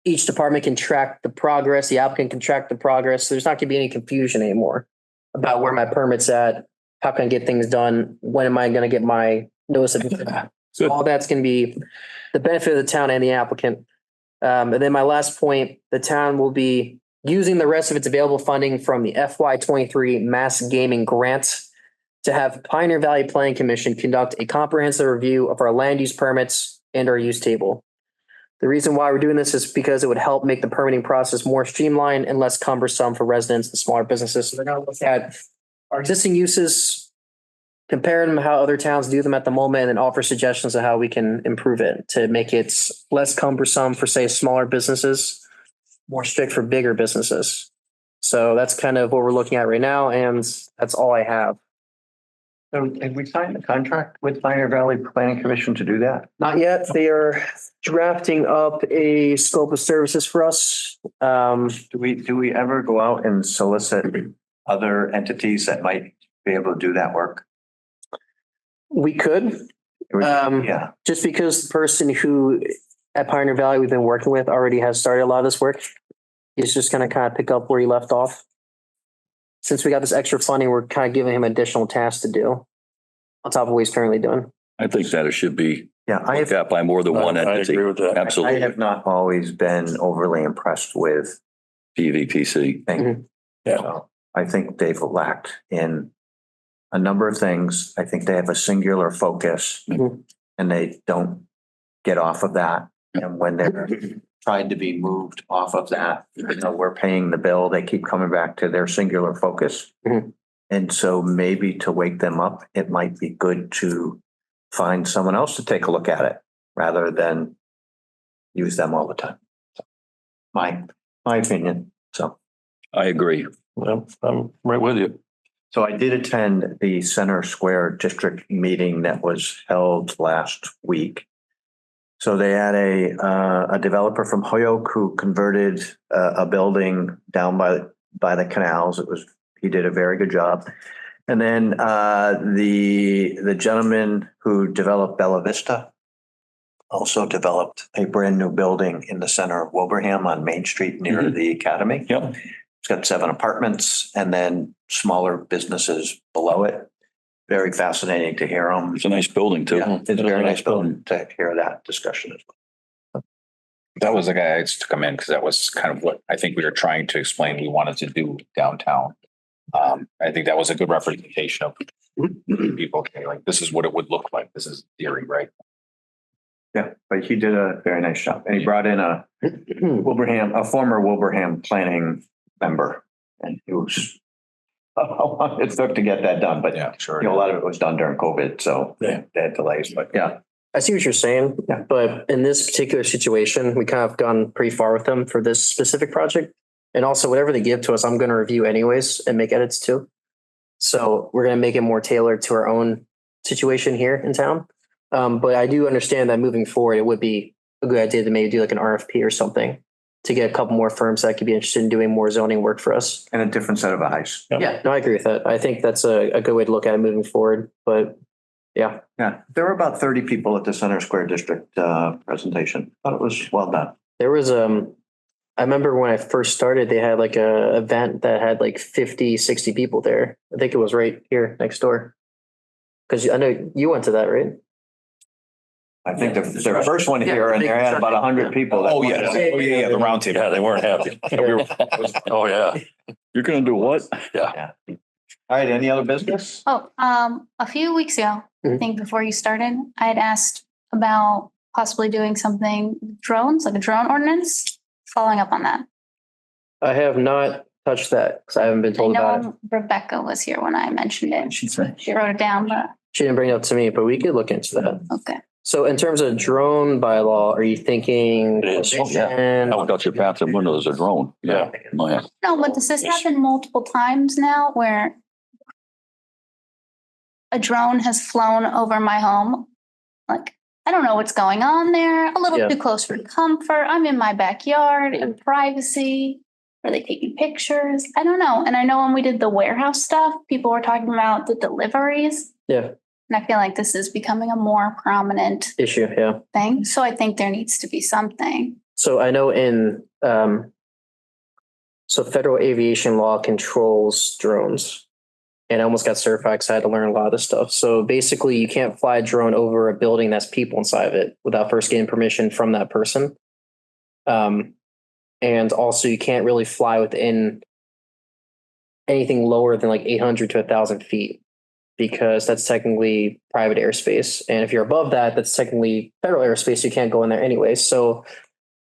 Each department can track the progress. The applicant can track the progress. So there's not going to be any confusion anymore about where my permit's at. How can I get things done? When am I going to get my notice of intent? So all that's going to be the benefit of the town and the applicant. And then my last point, the town will be using the rest of its available funding from the FY23 Mass Gaming Grant to have Pioneer Valley Planning Commission conduct a comprehensive review of our land use permits and our use table. The reason why we're doing this is because it would help make the permitting process more streamlined and less cumbersome for residents and smaller businesses. So they're going to look at our existing uses, compare them to how other towns do them at the moment, and then offer suggestions of how we can improve it to make it less cumbersome for, say, smaller businesses, more strict for bigger businesses. So that's kind of what we're looking at right now, and that's all I have. So have we signed the contract with Pioneer Valley Planning Commission to do that? Not yet. They are drafting up a scope of services for us. Do we ever go out and solicit other entities that might be able to do that work? We could. Yeah. Just because the person who at Pioneer Valley we've been working with already has started a lot of this work. He's just going to kind of pick up where he left off. Since we got this extra funding, we're kind of giving him additional tasks to do on top of what he's currently doing. I think that it should be Yeah, looked at by more than one I entity. agree with that. I Absolutely. have not always been overly impressed with PVPC. things. Yeah. So I think they've lacked in a number of things. I think they have a singular focus Mhm. and they don't get off of that. And when they're trying to be moved off of that, even though we're paying the bill, they keep coming back to their singular focus. Mhm. And so maybe to wake them up, it might be good to find someone else to take a look at it rather than use them all the time. So, my opinion. So. I agree. Well, I'm right with you. So I did attend the Center Square District meeting that was held last week. So they had a developer from Hoyoke who converted a building down by the canals. He did a very good job. And then the gentleman who developed Bella Vista also developed a brand new building in the center of Wilbraham on Main Street near the Academy. Yep. It's got 7 apartments and then smaller businesses below it. Very fascinating to hear them. It's a nice building too. Yeah, it's a very nice building to hear that discussion as well. That was the guy I used to come in because that was kind of what I think we were trying to explain we wanted to do downtown. I think that was a good representation of people. Okay, like this is what it would look like. This is theory, right? Yeah, but he did a very nice job. And he brought in a former Wilbraham planning member. And it was how long it took to get that done. But Yeah, sure. a lot of it was done during COVID, so they had delays. But yeah, I see what you're saying, Yeah. but in this particular situation, we kind of gone pretty far with them for this specific project. And also whatever they give to us, I'm going to review anyways and make edits too. So we're going to make it more tailored to our own situation here in town. But I do understand that moving forward, it would be a good idea to maybe do like an RFP or something to get a couple more firms that could be interested in doing more zoning work for us. And a different set of eyes. Yeah, no, I agree with that. I think that's a good way to look at it moving forward. But yeah, Yeah, there were about 30 people at the Center Square District presentation. Thought it was well done. there was I remember when I first started, they had like a event that had like 50, 60 people there. I think it was right here next door. Because I know you went to that, right? I think their first one here, and they had about 100 people. that Oh, went. yeah, the round table. Yeah, they weren't happy. Oh, yeah. You're gonna do what? All right, any other business? Oh, a few weeks ago, I Mhm. think before you started, I had asked about possibly doing something with drones, like a drone ordinance, following up on that. I have not touched that because I haven't been I told about it. know Rebecca was here when I mentioned it. She said. She wrote it down, but She didn't bring it up to me, but we could look into that. okay. So in terms of drone bylaw, are you thinking? It is. prohibition? How about your bathroom window is a drone? Yeah. Oh, yeah. No, but this has happened multiple times now where a drone has flown over my home. Like, I don't know what's going on there. A little Yeah. too close for comfort. I'm in my backyard and privacy. Are they taking pictures? I don't know. And I know when we did the warehouse stuff, people were talking about the deliveries. Yeah, And I feel like this is becoming a more prominent issue, yeah. thing. So I think there needs to be something. So I know so federal aviation law controls drones. And I almost got certified because I had to learn a lot of this stuff. So basically you can't fly a drone over a building that's people inside of it without first getting permission from that person. And also you can't really fly within anything lower than like 800 to 1,000 feet because that's technically private airspace. And if you're above that, that's technically federal airspace. You can't go in there anyway. So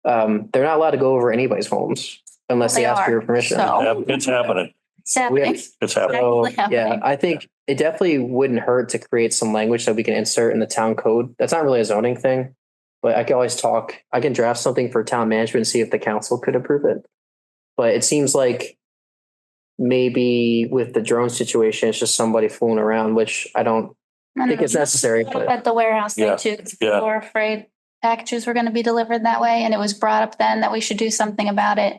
they're not allowed to go over anybody's homes unless they They ask for are, your permission. so- It's happening. It's happening. It's happening. So, Exactly. yeah, I think it definitely wouldn't hurt to create some language that we can insert in the town code. That's not really a zoning thing, but I can always I can draft something for town management and see if the council could approve it. But it seems like maybe with the drone situation, it's just somebody fooling around, which I don't think it's necessary. But At the warehouse Yeah, thing too, 'cause yeah. people were afraid packages were going to be delivered that way. And it was brought up then that we should do something about it.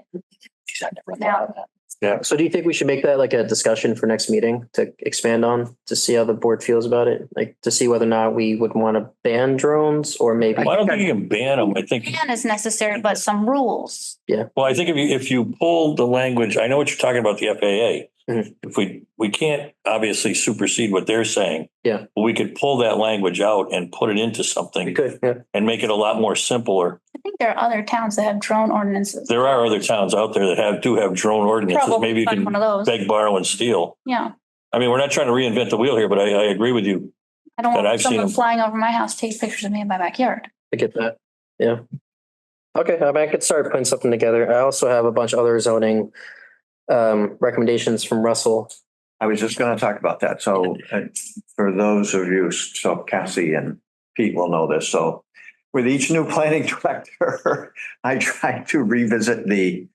Now, So do you think we should make that like a discussion for next meeting to expand on to see how the board feels about it? Like to see whether or not we would want to ban drones or maybe. Well, I don't think you can ban them. I think, ban is necessary, but some rules. well, I think if you pull the language, I know what you're talking about, the FAA. Mhm. If we can't obviously supersede what they're saying. Yeah. But we could pull that language out and put it into We something could, yeah. and make it a lot more simpler. I think there are other towns that have drone ordinances. There are other towns out there that do have drone ordinances. Probably Maybe you find can one of those. beg, borrow and steal. Yeah. I mean, we're not trying to reinvent the wheel here, but I agree with you. I don't That want I've seen someone them. flying over my house, take pictures of me in my backyard. I get that. Yeah. Okay, I mean, I could start putting something together. I also have a bunch of other zoning recommendations from Russell. I was just going to talk about that. So for those of you, so Cassie and Pete will know this. So with each new planning director, I try to revisit the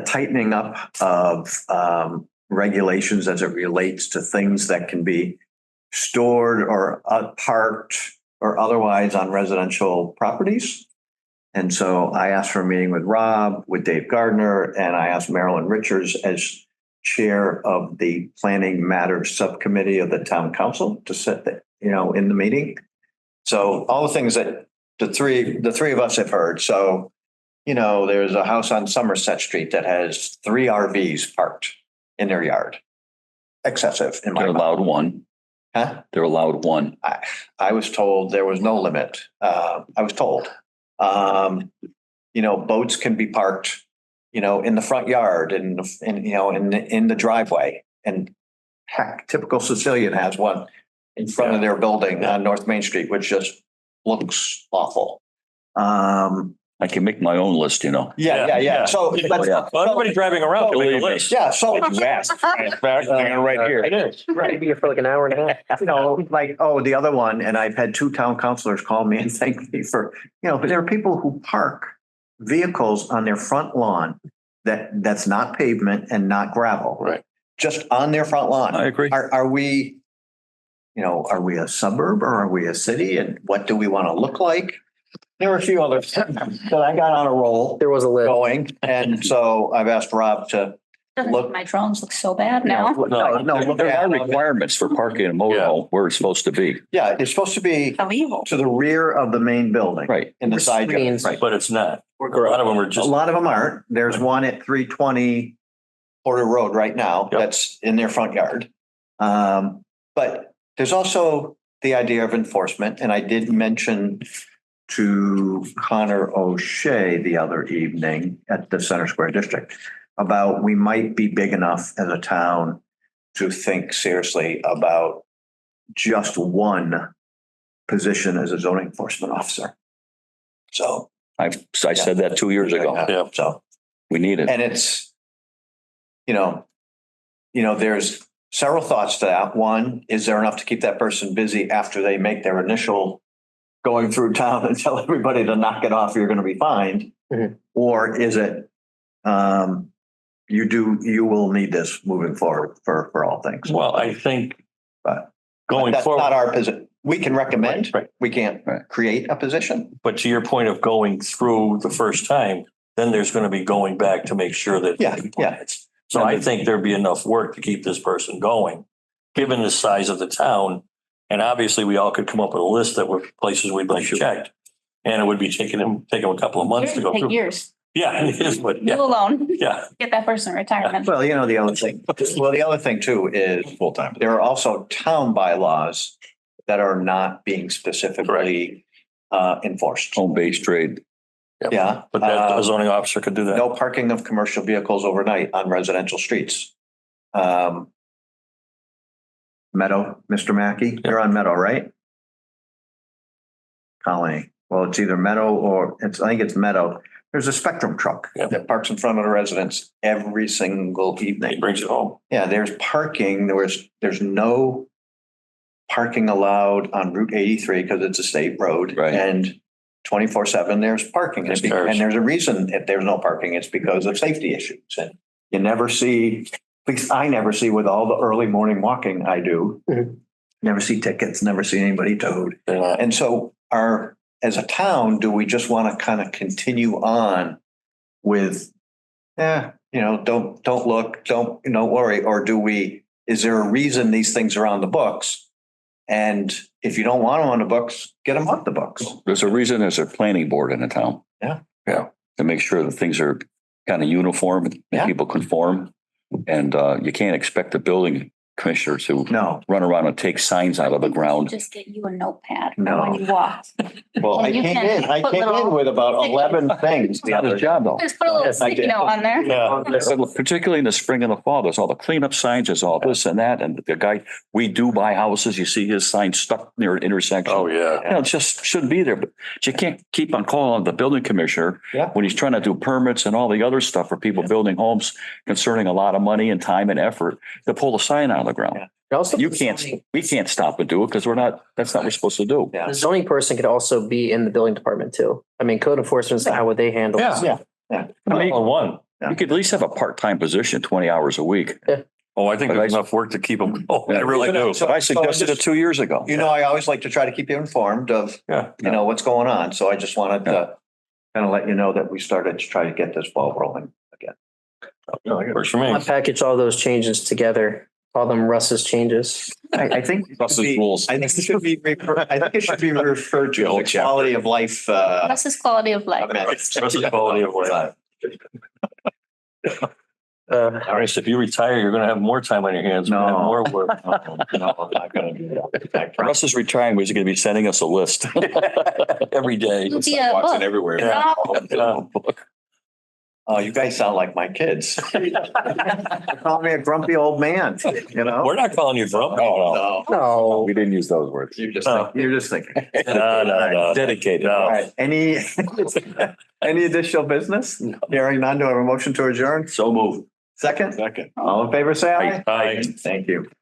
tightening up of regulations as it relates to things that can be stored or parked or otherwise on residential properties. And so I asked for a meeting with Rob, with Dave Gardner, and I asked Marilyn Richards as chair of the Planning Matters Subcommittee of the Town Council to sit, in the meeting. So all the things that the three of us have heard. So, there's a house on Somerset Street that has 3 RVs parked in their yard. Excessive in my They're mind. allowed one. Huh? They're allowed one. I was told there was no limit. I was told, boats can be parked, in the front yard and in the driveway. And heck, typical Sicilian has one in front of their building on North Main Street, which just looks awful. I can make my own list, you know. Yeah. So, but, Yeah. Well, everybody driving around can make a Believe me. list. yeah, so. You asked. In fact, I'm right here. It is. Right. Be here for like an hour and a half. You know, like, oh, the other one, and I've had 2 town councilors call me and thank me for, but there are people who park vehicles on their front lawn that's not pavement and not gravel. Right. Just on their front lawn. I agree. Are we, are we a suburb or are we a city, and what do we want to look like? There were a few others that I got on a roll There was a list. going, and so I've asked Rob to look. My drones look so bad now. Look There are at, requirements for parking a motorhome where it's supposed to be. yeah, it's supposed to be How evil. to the rear of the main building. Right. In the With side yard. screens. Right. But it's not. A lot of them are A just, lot of them aren't. There's one at 320 Porter Road right now. Yep. That's in their front yard. But there's also the idea of enforcement. And I did mention to Connor O'Shea the other evening at the Center Square District about we might be big enough as a town to think seriously about just one position as a zoning enforcement officer. So. I said that 2 years ago. Yeah. So. We need it. And it's, there's several thoughts to that. One, is there enough to keep that person busy after they make their initial going through town and tell everybody to knock it off, you're going to be fined? Mhm. Or is it, you will need this moving forward for all things? well, I think But going that's not forward, our position. We can recommend, Right. we can't Right. create a position. but to your point of going through the first time, then there's going to be going back to make sure that. Yeah. So I think there'd be enough work to keep this person going, given the size of the town. And obviously, we all could come up with a list that were places we'd like checked. And it would be taking them a couple of months to go Take through. years. Yeah, it is, but You yeah, alone. yeah. Get that person retirement. Well, the other thing too is Full-time. there are also town bylaws that are not being specifically enforced. Home-based trade. Yeah. But that a zoning officer could do that. No parking of commercial vehicles overnight on residential streets. Meadow, Mr. Mackey, you're on Meadow, right? Colony. Well, it's either Meadow or I think it's Meadow. There's a Spectrum truck Yeah. that parks in front of the residence every single He evening. brings it home. Yeah, there's parking. There's no parking allowed on Route 83 because it's a state road. Right. And 24/7, there's parking. There's cars. And there's a reason if there's no parking, it's because of safety issues. And you never see, at least I never see with all the early morning walking I do. Mhm. Never see tickets, never see anybody towed. They're not. And so as a town, do we just want to kind of continue on with, don't look, don't worry, or is there a reason these things are on the books? And if you don't want them on the books, get them off the books. There's a reason there's a planning board in the town. Yeah. Yeah. To make sure that things are kind of uniform and Yeah. people conform. And you can't expect the building commissioner to No, run around and take signs out of the ground. Just get you a notepad for No. when you walk. well, I And you came can in put little with about 11 things the Not his other. job though. Just put a little Yes, I sticky did. note on there. Yeah. Particularly in the spring and the fall, there's all the cleanup signs, there's all this and that. And the guy, we do buy houses, you see his sign stuck near an intersection. Oh, yeah. It just shouldn't be there, but you can't keep on calling the building commissioner Yeah. when he's trying to do permits and all the other stuff for people building homes concerning a lot of money and time and effort to pull the sign out of the ground. Yeah. Also, We can't stop and do it because that's not what we're supposed to do. Yeah. the zoning person could also be in the building department too. I mean, code enforcement is how would they handle this? Yeah. Yeah. I mean, On one. you could at least have a part-time position, 20 hours a week. Oh, I think But there's I- enough work to keep them going. I really do. So- But I suggested it 2 years ago. I always like to try to keep you informed of, Yeah. what's going on. So I just wanted to kind of let you know that we started to try to get this ball rolling again. Works for me. I'll package all those changes together, call them Russ's changes. I think. Russ's rules. I think it should be referred to as a quality of life. That's his quality of life. That's the quality of life. All right, so if you retire, you're going to have more time on your hands. You're gonna have No. more work. No, I'm not going to do that. Russ is retiring, but he's going to be sending us a list every day. It'll be a Watching book. everywhere. Yeah. No. Yeah. Oh, you guys sound like my kids. Call me a grumpy old man, you know? We're not calling you from. No, No. We didn't use those words. you're just, No. you're just thinking. No. Dedicated. No. All right, any additional business? Hearing none, do I have a motion to adjourn? So move. Second? Second. All in favor, say aye. Aye. Thank you.